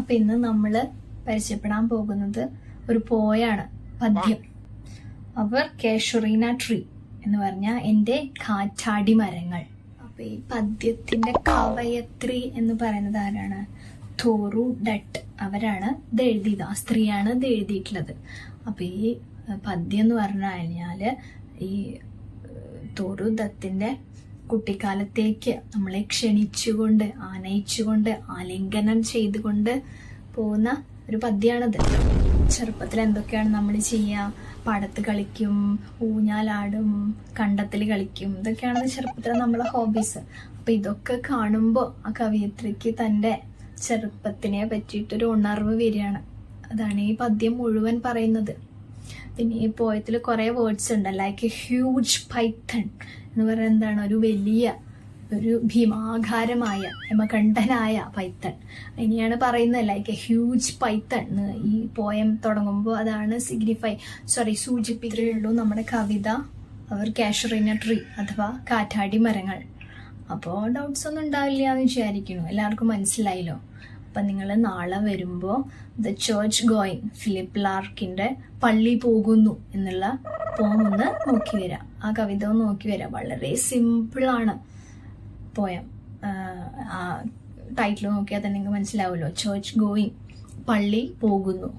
അപ്പൊ ഇന്ന് നമ്മള് പരിചയപ്പെടാൻ പോകുന്നത് ഒരു പോയാണ്, പദ്യം. അവർ കാഷ്വറീന ട്രീ എന്ന് പറഞ്ഞ എൻ്റെ കാറ്റാടി മരങ്ങൾ. അപ്പൊ ഈ പദ്യത്തിന്റെ കവയത്രി എന്ന് പറയുന്നത് ആരാണ്? തോറു ഡട്ട്. അവരാണ് ഇത് എഴുതിയത്, ആ സ്ത്രീയാണ് ഇത് എഴുതിയിട്ടുള്ളത്. അപ്പൊ ഈ പദ്യം എന്ന് പറഞ്ഞു കഴിഞ്ഞാല് ഈ തോറു ദത്തിന്റെ കുട്ടിക്കാലത്തേക്ക് നമ്മളെ ക്ഷണിച്ചുകൊണ്ട്, ആനയിച്ചുകൊണ്ട്, ആലിംഗനം ചെയ്തുകൊണ്ട് പോകുന്ന ഒരു പദ്യമാണിത്. ചെറുപ്പത്തിൽ എന്തൊക്കെയാണ് നമ്മൾ ചെയ്യുക? പാടത്ത് കളിക്കും, ഊഞ്ഞാലാടും, കണ്ടത്തിൽ കളിക്കും. ഇതൊക്കെയാണ് ചെറുപ്പത്തിലെ നമ്മളെ ഹോബീസ്. അപ്പൊ ഇതൊക്കെ കാണുമ്പോൾ ആ കവയിത്രിക്ക് തൻ്റെ ചെറുപ്പത്തിനെ പറ്റിയിട്ടൊരു ഉണർവ് വരികയാണ്. അതാണ് ഈ പദ്യം മുഴുവൻ പറയുന്നത്. പിന്നെ ഈ പോയത്തിൽ കുറെ വേർഡ്സ് ഉണ്ട്. ലൈക്ക് എ ഹ്യൂജ് പൈത്തൺ എന്ന് പറയുന്നത് എന്താണ്? ഒരു ഭീമാകാരമായ ഹിമകണ്ഠനായ പൈത്തൺ. ഇനിയാണ് പറയുന്നത് ലൈക്ക് എ ഹ്യൂജ് പൈത്തൺ. ഈ പോയം തുടങ്ങുമ്പോൾ അതാണ് സൂചിപ്പിക്കുകയുള്ളൂ നമ്മുടെ കവിത. അവർ കാഷ്വറീന ട്രീ അഥവാ കാറ്റാടി മരങ്ങൾ. അപ്പോൾ ഡൗട്ട്സ് ഒന്നും ഉണ്ടാവില്ല എന്ന് വിചാരിക്കുന്നു. എല്ലാവർക്കും മനസ്സിലായല്ലോ. അപ്പം നിങ്ങൾ നാളെ വരുമ്പോൾ ദ ചേർച്ച് ഗോയിങ്, ഫിലിപ്പ് ലാർക്കിൻ്റെ പള്ളി പോകുന്നു എന്നുള്ള പോം ഒന്ന് നോക്കി വരാം. ആ കവിത ഒന്ന് നോക്കി വരാം. വളരെ സിമ്പിളാണ് പോയം. ആ ടൈറ്റിൽ നോക്കിയാൽ തന്നെ നിങ്ങൾക്ക് മനസ്സിലാവുമല്ലോ. ചേർച്ച് ഗോയിങ്, പള്ളി പോകുന്നു.